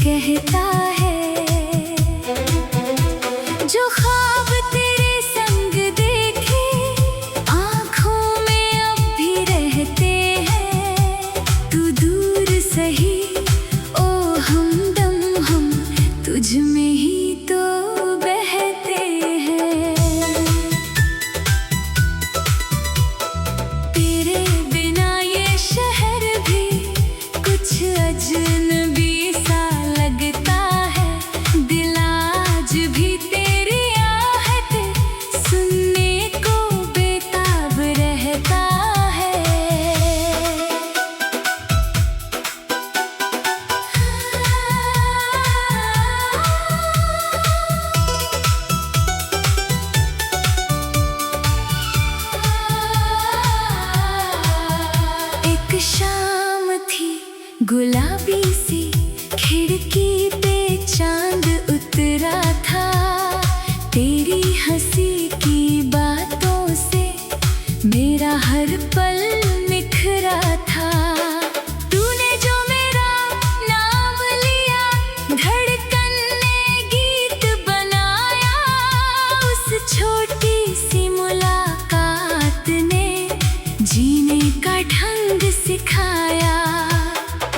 कहता है, जो ख्वाब तेरे संग देखे आँखों में अब भी रहते हैं। तू दूर सही ओ हमदम, हम तुझ में ही तो बहते हैं। तेरे बिना ये शहर भी कुछ अजनबी सा लगता है। दिल आज भी तेरी आहट सुनने को बेताब रहता है। एक शाम थी गुलाबी सी, खिड़की पे चांद उतरा था। तेरी हंसी की बातों से मेरा हर पल निखरा था। तूने जो मेरा नाम लिया, धड़कन ने गीत बनाया। उस छोटी सी मुलाकात ने जीने का ढंग सिखाया।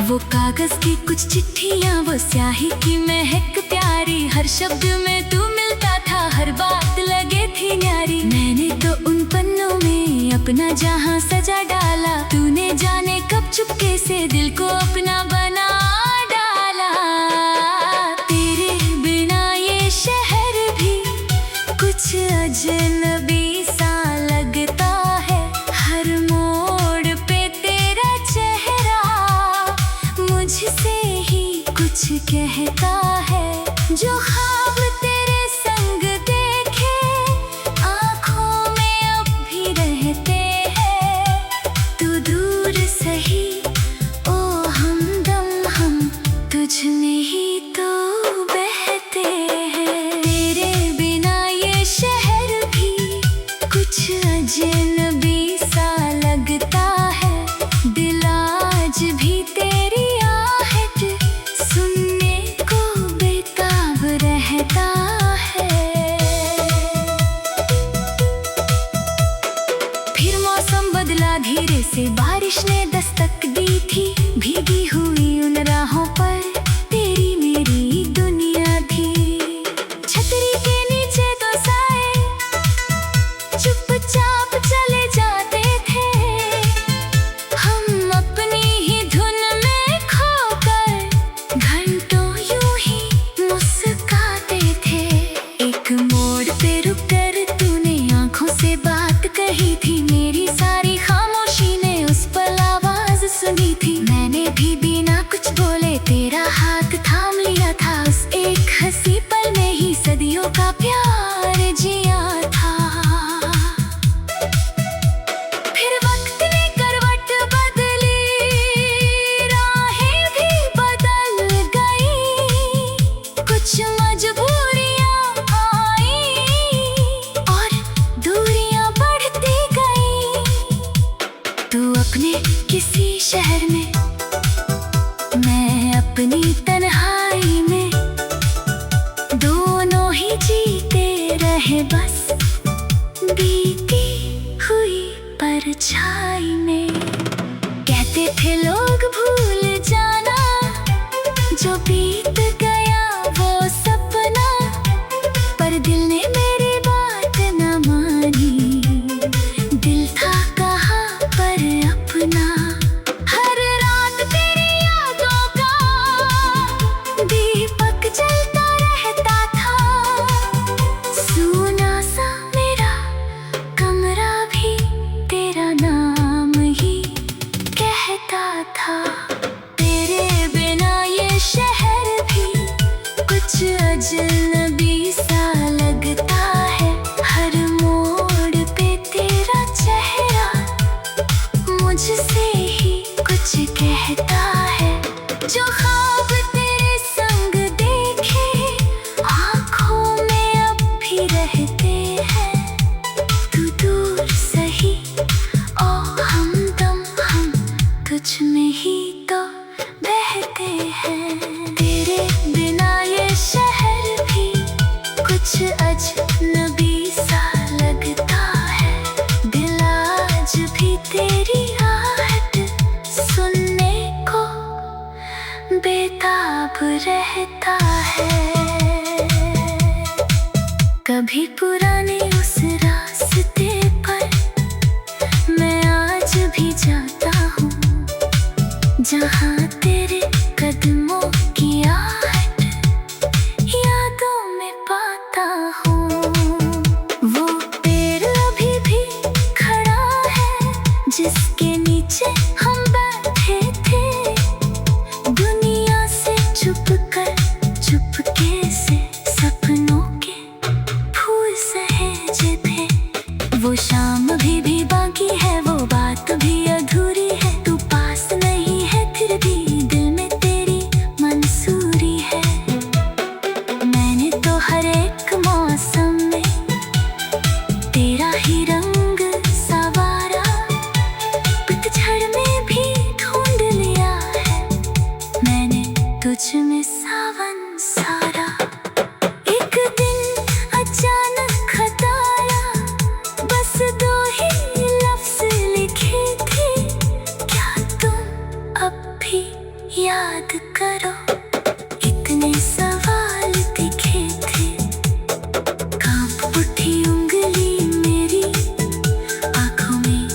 वो कागज की कुछ चिट्ठियां, वो स्याही की महक प्यारी। हर शब्द में तू मिलता था, हर बात लगे थी न्यारी। मैंने तो उन पन्नों में अपना जहां सजा डाला। तूने जाने कब चुपके से दिल को अपना बना डाला। तेरे बिना ये शहर भी कुछ अजनबी सा लगता है। हर मोड़ पे तेरा चेहरा मुझसे ही कुछ कहता है। जो ख्वाब तेरे संग देखे आँखों में अब भी रहते हैं। तू दूर सही ओ हमदम, हम तुझ में ही तो बहते हैं। तेरे बिना ये शहर भी कुछ अजनबी सा लगता है। दिल आज भी तेरी आहट सुनने को बेताब रहता है। फिर मौसम बदला धीरे से, बारिश ने दस्तक दी थी। भीगी हुई उन राहों पर तेरी मेरी दुनिया थी। छतरी के नीचे तो साए चुपचाप चले जाते थे। हम अपनी ही धुन में खोकर घंटों यूं ही मुस्कुराते थे। एक मोड़ पे रुककर तूने आंखों से बात कही थी। मेरी सारी खामोशी ने उस पल आवाज सुनी थी। मैंने भी बिना कुछ बोले तेरा हाथ थाम लिया था। उस एक हंसी पल में ही सदियों का प्यार जिया था। फिर वक्त ने करवट बदली, राहें भी बदल गई। कुछ मजबूरियां आई और दूरियां बढ़ती गई। तू अपने किसी शहर में, मैं अपनी तन्हाई में। दोनों ही जीते रहे बस बीती हुई परछाई में। कहते थे लोग भूल जाना, जो बीत गया वो सपना। पर दिल ने मेरी बात न मानी, दिल था कहाँ पर अपना। हर रात तेरी यादों का दीपक जलता रहता था। सूना सा मेरा कमरा भी तेरा नाम ही कहता था। तेरे बिना ये शहर भी कुछ अजनबी सा लगता है। हर मोड़ पे तेरा चेहरा मुझसे ही कुछ कहता है। जो ख्वाब तेरे संग देखे आँखों में अब भी रहते हैं। तू दूर सही ओ हमदम, हम तुझ में ही रहता है। कभी पुराने उस रास्ते पर मैं आज भी जाता हूँ, जहाँ तेरे कदमों की आहट यादों में पाता हूँ। वो पेड़ अभी भी खड़ा है जिसके नीचे हम बैठे थे, दुनिया से चुपके से सपनों के फूल सहेजे थे। वो शाम भी बाकी है, वो बात भी अधूरी है। तू पास नहीं है फिर भी दिल में तेरी मंसूरी है। मैंने तो हर एक मौसम में तेरा ही रंग सवारा, पतझड़ में भी ढूंढ लिया है मैंने तुझ में सावन सारा। एक दिन अचानक खत आया, बस 2 ही लफ्ज लिखे थे, क्या तुम अब भी याद करो। इतने सवाल दिखे थे, कांप उठी उंगली मेरी, आंखों में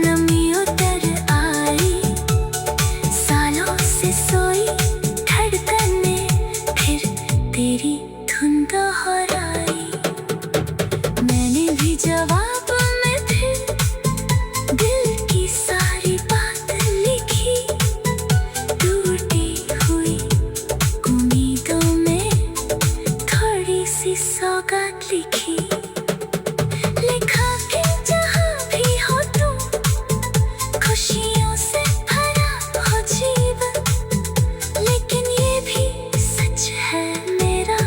नमी उतर आई। सालों से सोई धड़कने फिर तेरी धुन दोहराई। मैंने भी जवाब में फिर दिल की सारी बात लिखी, टूटी हुई उम्मीदों में थोड़ी सी सौगात लिखी। लिखा कि जहाँ भी हो तुम, खुशियों से भरा हो जीवन, लेकिन ये भी सच है मेरा,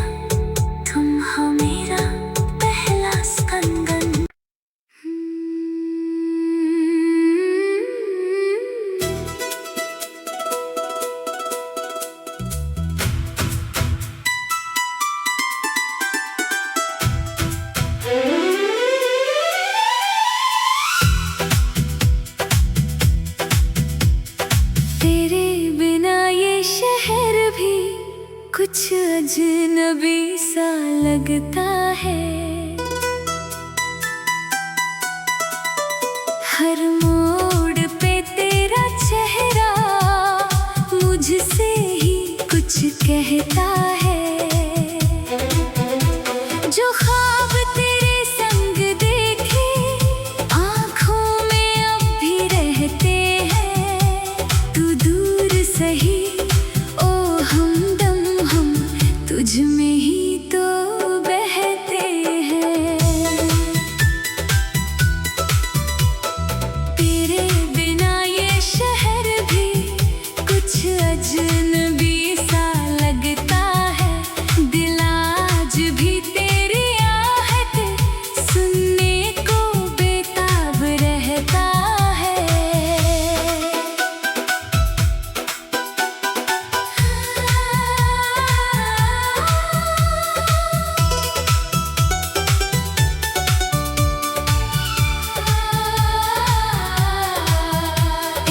तुम हो मेरा पहला कंगन। तेरे बिना ये शहर भी कुछ अजनबी सा लगता है। हर मोड़ पे तेरा चेहरा मुझसे ही कुछ कहता है। जो ख्वाब तेरे संग देखे आँखों में अब भी रहते हैं। तू दूर सही ओ हमदम, हम तुझ में ही तो बहते हैं। तेरे बिना ये शहर भी कुछ अजनबी सा लगता है। दिल आज भी तेरी आहट सुनने को बेताब रहता है।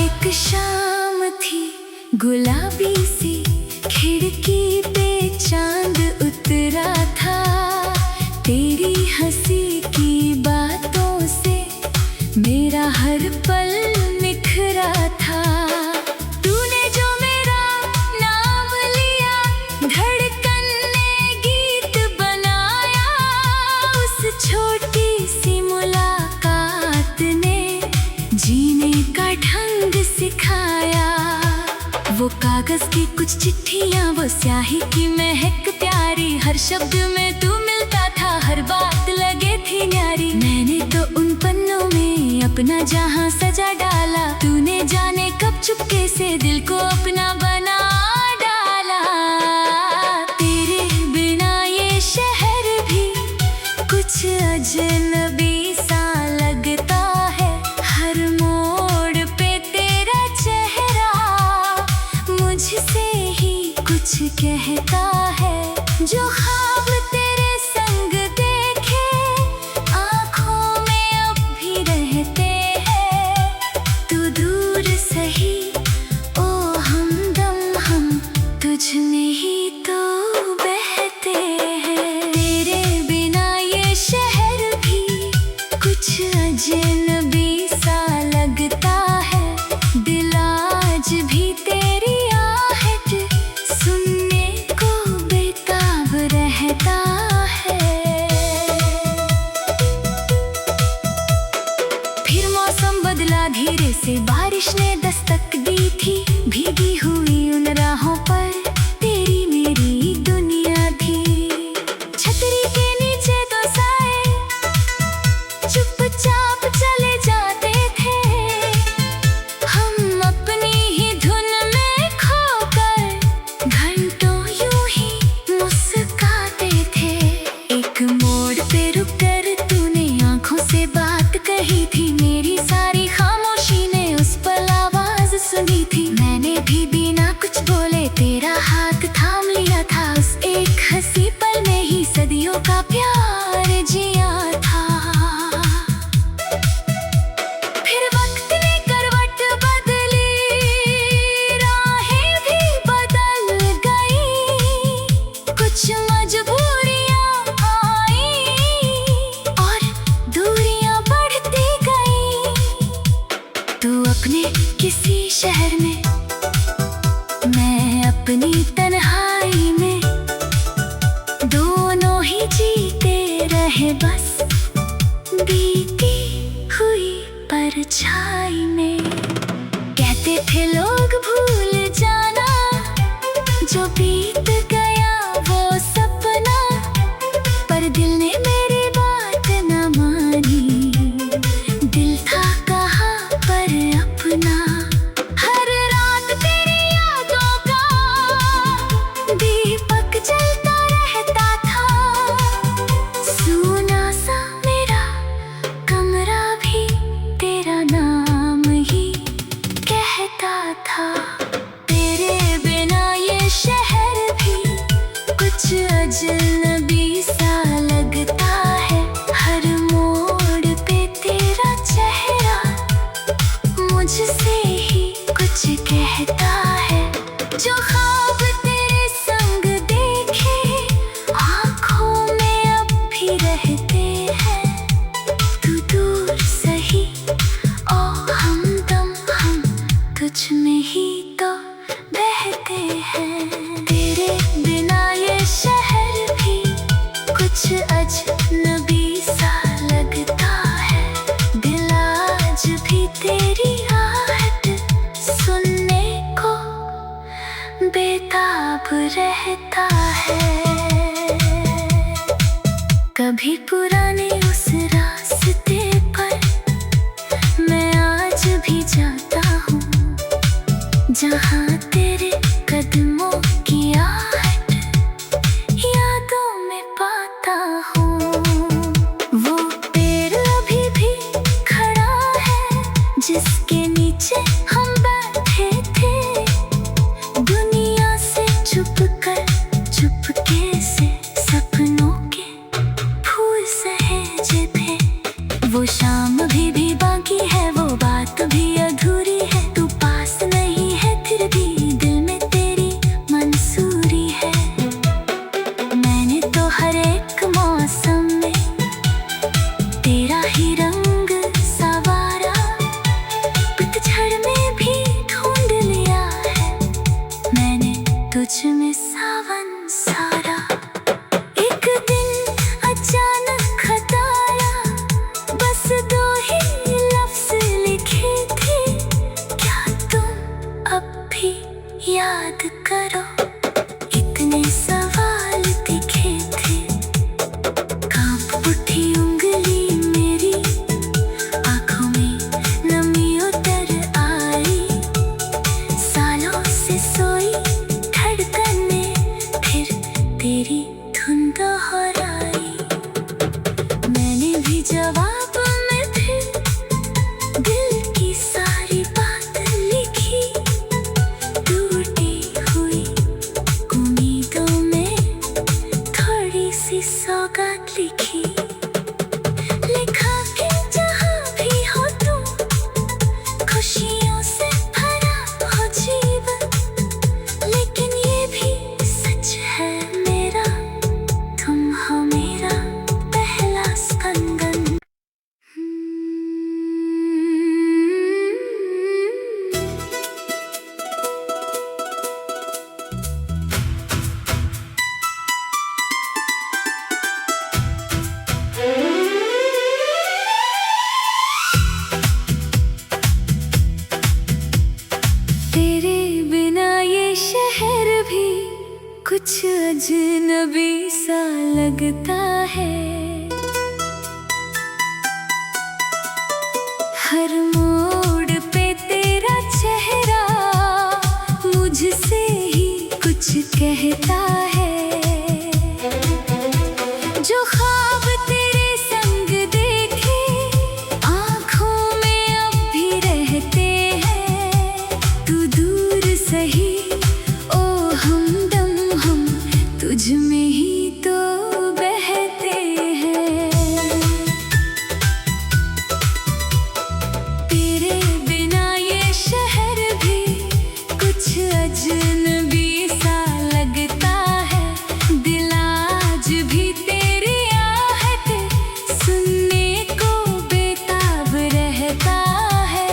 एक शाम थी गुलाबी सी, खिड़की पे चांद उतरा था। तेरी हंसी की बातों से मेरा हर पल निखरा था। तूने जो मेरा नाम लिया, धड़कन ने गीत बनाया। उस छोटी सी मुलाकात ने जीने का ढंग सिखाया। वो कागज की कुछ चिट्ठियां, वो स्याही की महक प्यारी, हर शब्द में तू मिलता था, हर बात लगे थी न्यारी। मैंने तो उन पन्नों में अपना जहां सजा डाला, तूने जाने कब चुपके से दिल को अपना बना डाला। तेरे बिना ये शहर भी कुछ अजनबी सा लगता है। हर मोड़ पे तेरा चेहरा मुझसे ही कुछ कहता है। जो ख्वाब तेरे संग देखे आँखों में अब भी रहते हैं। तू दूर सही ओ हमदम, हम तुझ में ही अजनबी सा लगता है, दिल आज भी तेरी आहट सुनने को बेताब रहता है। फिर मौसम बदला धीरे से, बारिश ने दस्तक दी थी। भीगी हुई उन राहों पर तेरी मेरी दुनिया थी। छतरी के नीचे दो साए चुपचाप चले जाते थे, हम अपनी ही धुन में खोकर घंटों यूं ही मुस्कुराते थे। एक मोड़ पे रुक कर तूने आंखों से बात कही थी, मेरी सारी खामोशी ने उस पल आवाज सुनी थी। मैंने भी बिना कुछ बोले तेरा हाथ थाम लिया था, उस एक हंसी पल में ही सदियों का प्यार जिया था। फिर वक्त ने करवट बदली, राहें भी बदल गई, कुछ मजबूरियां आई और दूरियां बढ़ती गई। तू अपने किसी शहर में, मैं अपनी तन्हाई में, दोनों ही जीते रहे बस बीती हुई परछाई में। कहते थे लोग भूल जाना, जो बीत गया वो सपना, पर दिल ने मेरी बात न मानी, दिल था कहाँ पर अपना। हर रात तेरी यादों का दीपक जलता रहता था, सूना सा मेरा कमरा भी तेरा नाम ही कहता था। तेरे बिना ये शहर भी कुछ अजनबी सा लगता है, हर मोड़ पे तेरा चेहरा मुझसे ही कुछ कहता है। जो ख्वाब तेरे संग देखे आँखों में अब भी रहते हैं, तू दूर सही और हमदम हम तुझ में ही तो बहते हैं। तेरे बिना ये शहर भी कुछ अजनबी सा लगता है, दिल आज भी तेरी आहट सुनने को बेताब रहता है। कभी पुराने उस रास्ते पर मैं आज भी जाता हूँ, जहाँ तेरे कदमों की आहट यादों में पाता हूँ। वो पेड़ अभी भी खड़ा है जिसके नीचे हम बैठे थे, दुनिया से चुपके से सपनों के फूल सहेजे थे। वो शाम भी बाकी है, वो बात भी अधूरी है, तू पास नहीं है फिर भी दिल में तेरी मंसूरी है। मैंने तो हर एक मौसम में तेरा ही रंग सवारा, पतझड़ में भी ढूंढ लिया है मैंने तुझ में सावन सारा। एक दिन अचानक खत आया, बस दो ही लफ्ज लिखे थे, लगता है। हर मोड़ पे तेरा चेहरा मुझसे ही कुछ कहता है। जो ख्वाब तेरे संग देखे आँखों में अब भी रहते हैं। तू दूर सही ओ हमदम, हम तुझ में ही तो बहते हैं। तेरे बिना ये शहर भी कुछ अजनबी सा लगता है। दिल आज भी तेरी आहट सुनने को बेताब रहता है।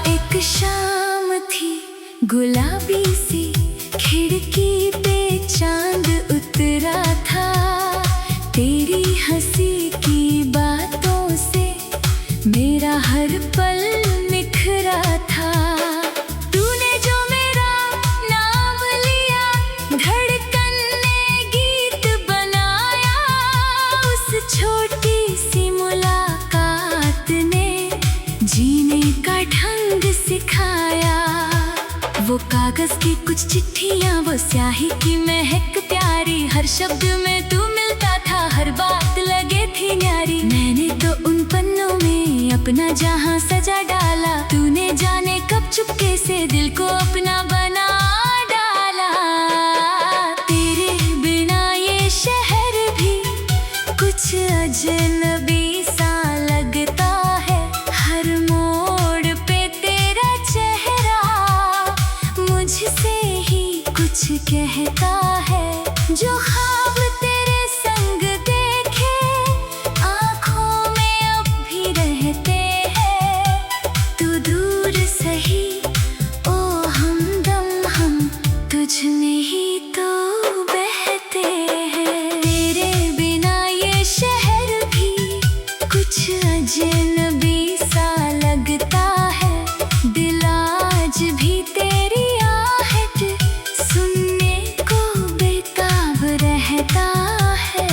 एक शाम थी गुलाबी सी, खिड़की पे चांद उतरा था। तेरी हंसी की बातों से मेरा हर पल निखरा था। तूने जो मेरा नाम लिया, धड़कन ने गीत बनाया। उस छोटी सी मुलाकात ने जीने का ढंग सिखाया। वो कागज की कुछ चिट्ठियां, वो स्याही की महक प्यारी। हर शब्द में तू मिलता था, हर बात लगे थी न्यारी। मैंने तो उन पन्नों में अपना जहां सजा डाला। तूने जाने कब चुपके से दिल को अपना बना डाला। तेरे बिना ये शहर भी कुछ अजनबी सा लगता है। हर मोड़ पे तेरा चेहरा मुझसे ही कुछ कहता है। जो ख्वाब तेरे संग देखे आँखों में अब भी रहते हैं। तू दूर सही ओ हमदम, हम तुझ में ही तो बहते हैं। तेरे बिना ये शहर भी कुछ अजनबी सा लगता है। दिल आज भी तेरी आहट सुनने को बेताब रहता है।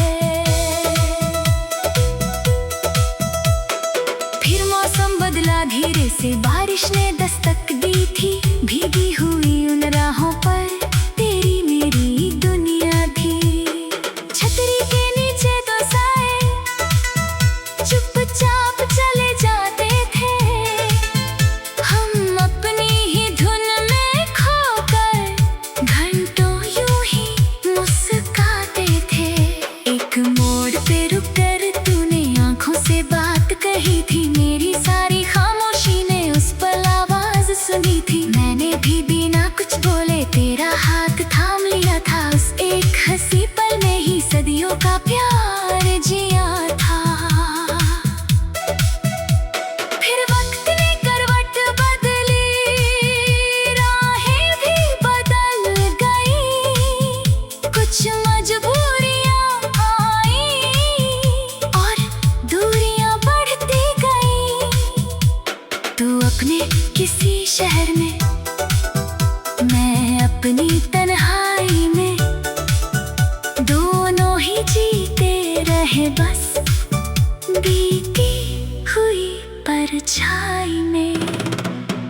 फिर मौसम बदला धीरे से, बारिश ने दस्तक दी थी। भीगी हुई उन राहों पर तेरी मेरी दुनिया थी। छतरी के नीचे दो साए चुपचाप चले जाते थे। हम अपनी ही धुन में खोकर घंटों यूं ही मुस्कुराते थे। एक मोड़ पे रुक कर तूने आंखों से बात कही थी। मेरी सारी खामोशी ने उस पल आवाज सुनी थी। मैंने भी बिना कुछ बोले तेरा हाथ थाम लिया था। उस एक हंसी पल में ही सदियों का प्यार जिया था। फिर वक्त ने करवट बदली, राहें भी बदल गई। कुछ मजबूरियां आई और दूरियां बढ़ती गई। तू अपने किसी शहर में, मैं अपनी तन्हाई में। दोनों ही जीते रहे बस बीती हुई परछाई में।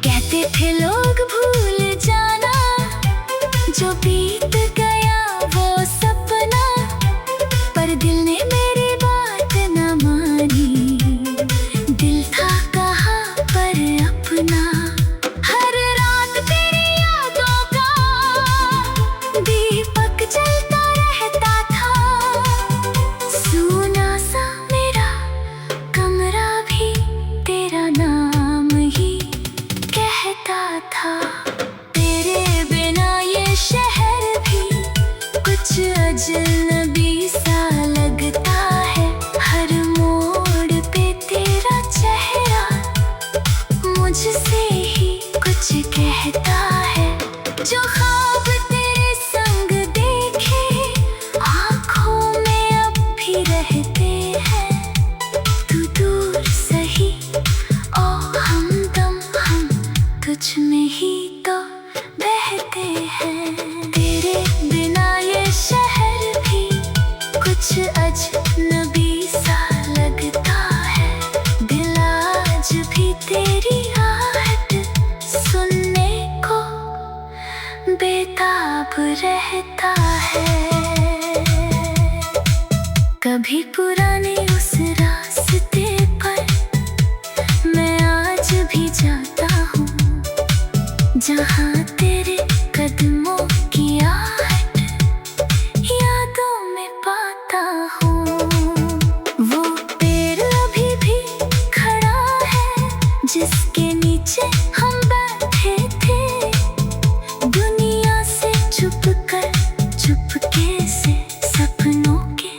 कहते थे लोग भूल जाना, जो बीत गया वो सपना। पर दिल ने मेरी बात न मानी, दिल था कहाँ पर अपना। हर रात तेरी यादों का दीपक जलता रहता था। सूना सा मेरा कमरा भी तेरा नाम रहता है। कभी पुराने उस रास्ते पर मैं आज भी जाता हूँ, जहाँ तेरे कदमों की आहट यादों में पाता हूँ। वो पेड़ अभी भी खड़ा है जिसके नीचे हम बैठे थे, दुनिया से चुपके से सपनों के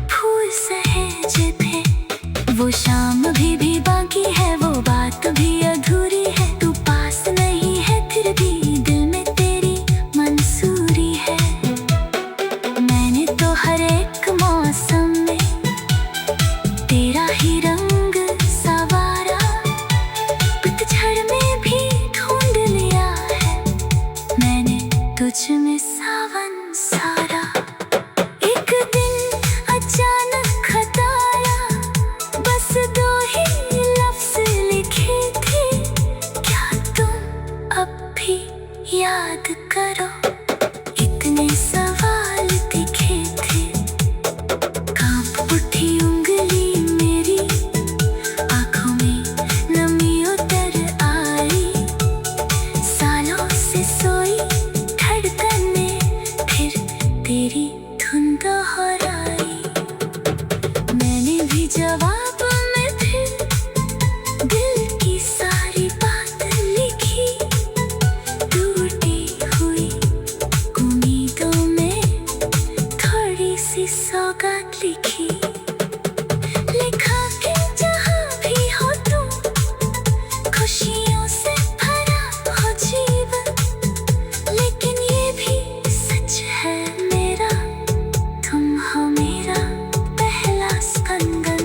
फूल सहेजे थे। वो शाम भी बाकी है, वो बात भी अधूरी है। तू पास नहीं है फिर भी दिल में तेरी मंसूरी है। मैंने तो हर एक मौसम में तेरा ही रंग सवारा, पतझड़ में भी ढूंढ लिया है मैंने तुझ में सावन सारा। एक दिन अचानक खत आया, बस 2 ही लफ्ज लिखे थे, क्या तुम अब भी याद करो। इतने सवाल दिखे थे, कांप उठी उंगली मेरी, आंखों में नमी उतर आई। सालों से सोई धड़कने फिर तेरी धुन दोहराई। मैंने भी जवाब में फिर दिल की सारी बात लिखी, टूटी हुई उम्मीदों में थोड़ी सी सौगात लिखी। लिखा कि जहाँ भी हो तुम, खुशियों से भरा हो जीवन, लेकिन ये भी सच है मेरा, तुम हो मेरा पहला स्पंदन।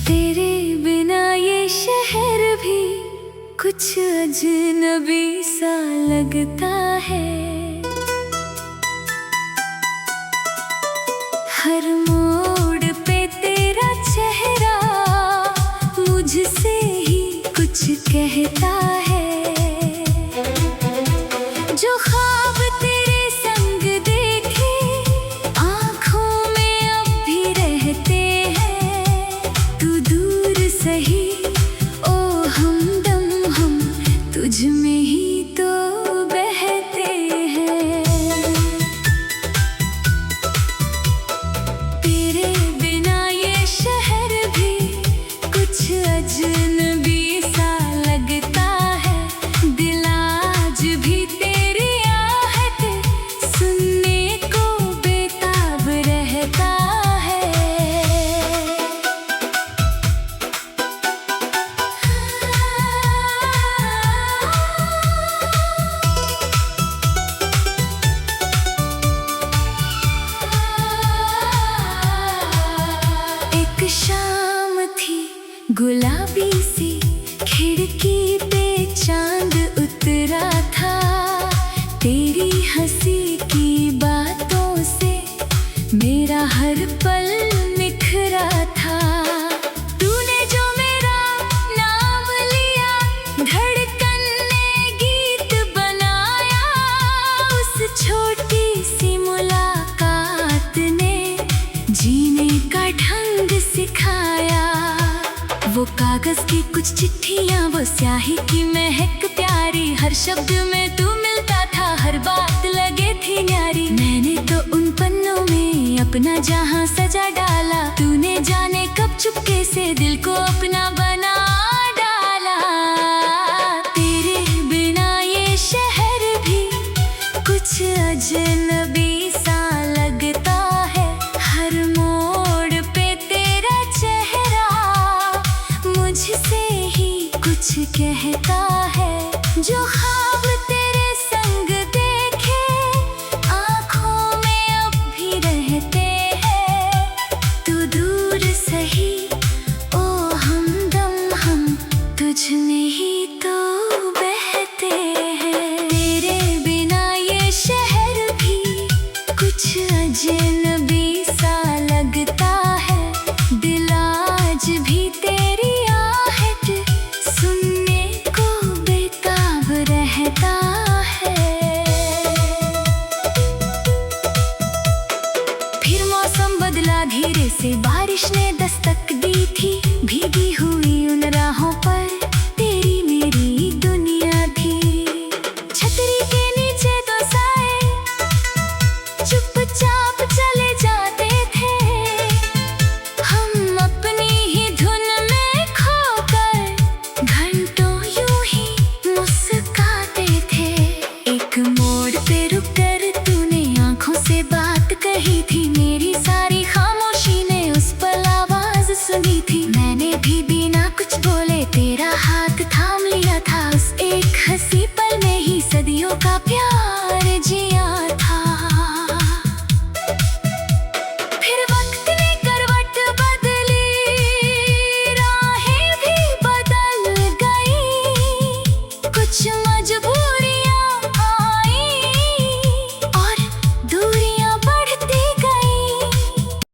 तेरे बिना ये शहर भी कुछ अजनबी सा लगता है। हर मोड़ पे तेरा चेहरा मुझसे ही कुछ कहता है। जो ख्वाब तेरे संग देखे आँखों में अब भी रहते हैं, तू दूर सही ओ हमदम, हम तुझ में ही तो बहते हैं। तेरे बिना ये शहर भी कुछ अजनबी सा लगता है। दिल आज भी तेरी आहट सुनने को बेताब रहता है। एक शाम थी गुलाबी सी, खिड़की पे चांद उतरा था। तेरी हंसी की बातों से मेरा हर पल निखरा था। तूने जो मेरा नाम लिया, धड़कन ने गीत बनाया। उस छोटी सी मुलाकात ने जीने का ढंग सिखाया। वो कागज की कुछ चिट्ठियां, वो स्याही की महक प्यारी, हर शब्द में तू मिलता था, हर बात लगे थी न्यारी। मैंने तो उन पन्नों में अपना जहां सजा डाला, तूने जाने कब चुपके से दिल को अपना बना डाला। तेरे बिना ये शहर भी कुछ अजनबी सा लगता है। हर मोड़ पे तेरा चेहरा मुझसे ही कुछ कहता है। जो ख्वाब तेरे संग देखे आँखों में अब भी रहते हैं, तू दूर सही ओ हमदम, हम तुझ में ही धीरे से बारिश ने दस्तक दी थी, भीगी